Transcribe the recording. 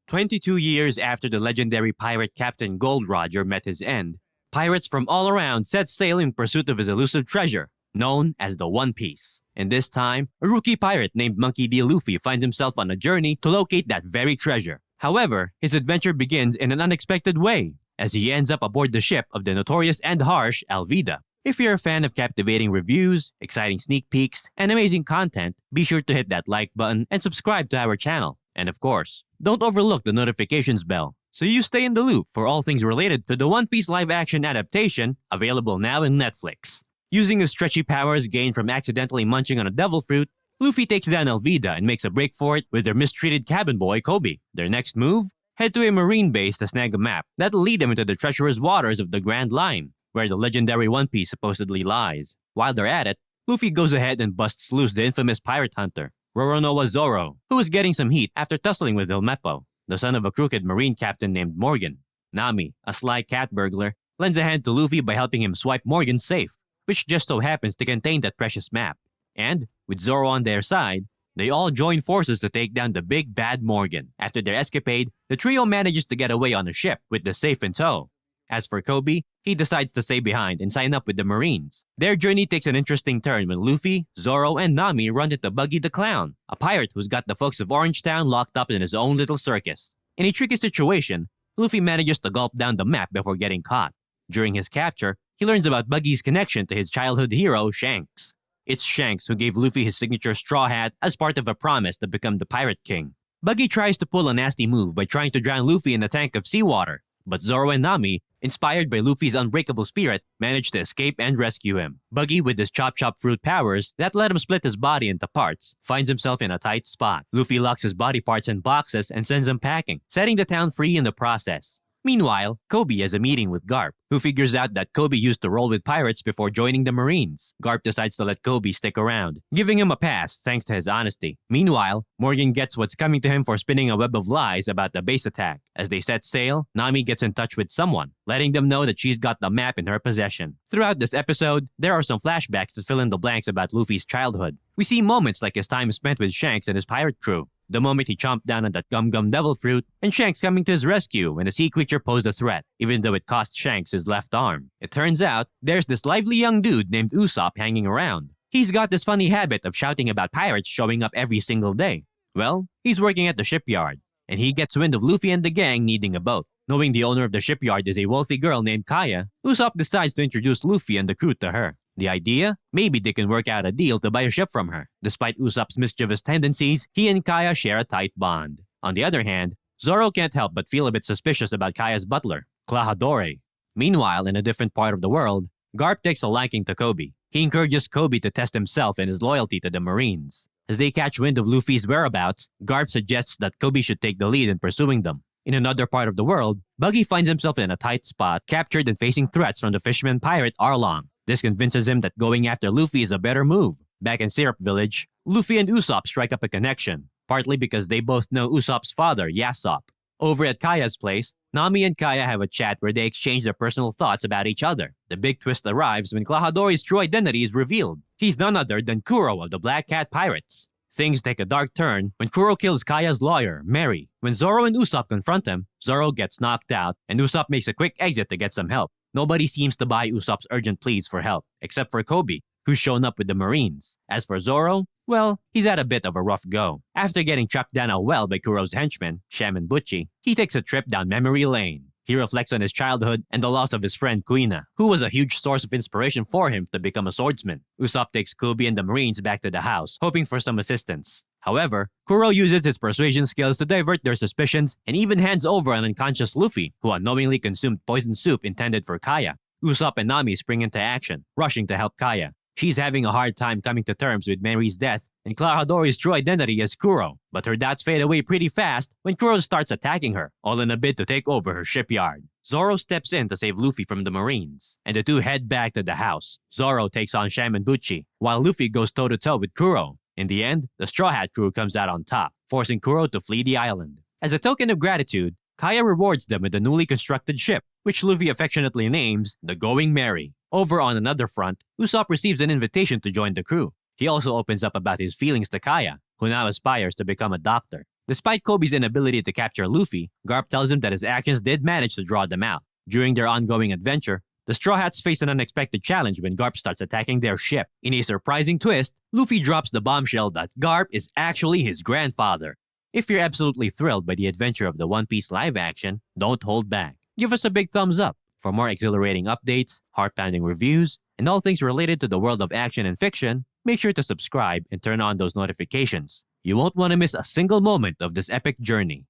22 years after the legendary pirate Captain Gold Roger met his end, pirates from all around set sail in pursuit of his elusive treasure, known as the One Piece. And this time, a rookie pirate named Monkey D. Luffy finds himself on a journey to locate that very treasure. However, his adventure begins in an unexpected way, as he ends up aboard the ship of the notorious and harsh Alvida. If you're a fan of captivating reviews, exciting sneak peeks, and amazing content, be sure to hit that like button and subscribe to our channel. And of course, don't overlook the notifications bell, so you stay in the loop for all things related to the One Piece live-action adaptation, available now in Netflix. Using his stretchy powers gained from accidentally munching on a devil fruit, Luffy takes down Alvida and makes a break for it with their mistreated cabin boy Kobe. Their next move? Head to a marine base to snag a map that'll lead them into the treacherous waters of the Grand Line, where the legendary One Piece supposedly lies. While they're at it, Luffy goes ahead and busts loose the infamous pirate hunter, Roronoa Zoro, who is getting some heat after tussling with Helmeppo, the son of a crooked marine captain named Morgan. Nami, a sly cat burglar, lends a hand to Luffy by helping him swipe Morgan's safe, which just so happens to contain that precious map. And, with Zoro on their side, they all join forces to take down the big bad Morgan. After their escapade, the trio manages to get away on a ship with the safe in tow. As for Kobe, he decides to stay behind and sign up with the Marines. Their journey takes an interesting turn when Luffy, Zoro, and Nami run into Buggy the Clown, a pirate who's got the folks of Orange Town locked up in his own little circus. In a tricky situation, Luffy manages to gulp down the map before getting caught. During his capture, he learns about Buggy's connection to his childhood hero, Shanks. It's Shanks who gave Luffy his signature straw hat as part of a promise to become the Pirate King. Buggy tries to pull a nasty move by trying to drown Luffy in a tank of seawater, but Zoro and Nami, inspired by Luffy's unbreakable spirit, manage to escape and rescue him. Buggy, with his chop-chop fruit powers that let him split his body into parts, finds himself in a tight spot. Luffy locks his body parts in boxes and sends them packing, setting the town free in the process. Meanwhile, Kobe has a meeting with Garp, who figures out that Kobe used to roll with pirates before joining the Marines. Garp decides to let Kobe stick around, giving him a pass thanks to his honesty. Meanwhile, Morgan gets what's coming to him for spinning a web of lies about the base attack. As they set sail, Nami gets in touch with someone, letting them know that she's got the map in her possession. Throughout this episode, there are some flashbacks to fill in the blanks about Luffy's childhood. We see moments like his time spent with Shanks and his pirate crew, the moment he chomped down on that gum-gum devil fruit, and Shanks coming to his rescue when the sea creature posed a threat, even though it cost Shanks his left arm. It turns out, there's this lively young dude named Usopp hanging around. He's got this funny habit of shouting about pirates showing up every single day. Well, he's working at the shipyard, and he gets wind of Luffy and the gang needing a boat. Knowing the owner of the shipyard is a wealthy girl named Kaya, Usopp decides to introduce Luffy and the crew to her. The idea? Maybe they can work out a deal to buy a ship from her. Despite Usopp's mischievous tendencies, he and Kaya share a tight bond. On the other hand, Zoro can't help but feel a bit suspicious about Kaya's butler, Klahadore. Meanwhile, in a different part of the world, Garp takes a liking to Kobe. He encourages Kobe to test himself and his loyalty to the Marines. As they catch wind of Luffy's whereabouts, Garp suggests that Kobe should take the lead in pursuing them. In another part of the world, Buggy finds himself in a tight spot, captured and facing threats from the fisherman pirate Arlong. This convinces him that going after Luffy is a better move. Back in Syrup Village, Luffy and Usopp strike up a connection, partly because they both know Usopp's father, Yasopp. Over at Kaya's place, Nami and Kaya have a chat where they exchange their personal thoughts about each other. The big twist arrives when Klahadore's true identity is revealed. He's none other than Kuro of the Black Cat Pirates. Things take a dark turn when Kuro kills Kaya's lawyer, Mary. When Zoro and Usopp confront him, Zoro gets knocked out, and Usopp makes a quick exit to get some help. Nobody seems to buy Usopp's urgent pleas for help, except for Kobe, who's shown up with the Marines. As for Zoro, well, he's had a bit of a rough go. After getting chucked down a well by Kuro's henchmen, Shaman Butchi, he takes a trip down memory lane. He reflects on his childhood and the loss of his friend Kuina, who was a huge source of inspiration for him to become a swordsman. Usopp takes Kobe and the Marines back to the house, hoping for some assistance. However, Kuro uses his persuasion skills to divert their suspicions and even hands over an unconscious Luffy, who unknowingly consumed poison soup intended for Kaya. Usopp and Nami spring into action, rushing to help Kaya. She's having a hard time coming to terms with Mary's death and Klahadore's true identity as Kuro, but her doubts fade away pretty fast when Kuro starts attacking her, all in a bid to take over her shipyard. Zoro steps in to save Luffy from the Marines, and the two head back to the house. Zoro takes on Shaman Butchi, while Luffy goes toe-to-toe with Kuro. In the end, the Straw Hat crew comes out on top, forcing Kuro to flee the island. As a token of gratitude, Kaya rewards them with a newly constructed ship, which Luffy affectionately names the Going Merry. Over on another front, Usopp receives an invitation to join the crew. He also opens up about his feelings to Kaya, who now aspires to become a doctor. Despite Kobe's inability to capture Luffy, Garp tells him that his actions did manage to draw them out. During their ongoing adventure, the Straw Hats face an unexpected challenge when Garp starts attacking their ship. In a surprising twist, Luffy drops the bombshell that Garp is actually his grandfather. If you're absolutely thrilled by the adventure of the One Piece live action, don't hold back. Give us a big thumbs up. For more exhilarating updates, heart-pounding reviews, and all things related to the world of action and fiction, make sure to subscribe and turn on those notifications. You won't want to miss a single moment of this epic journey.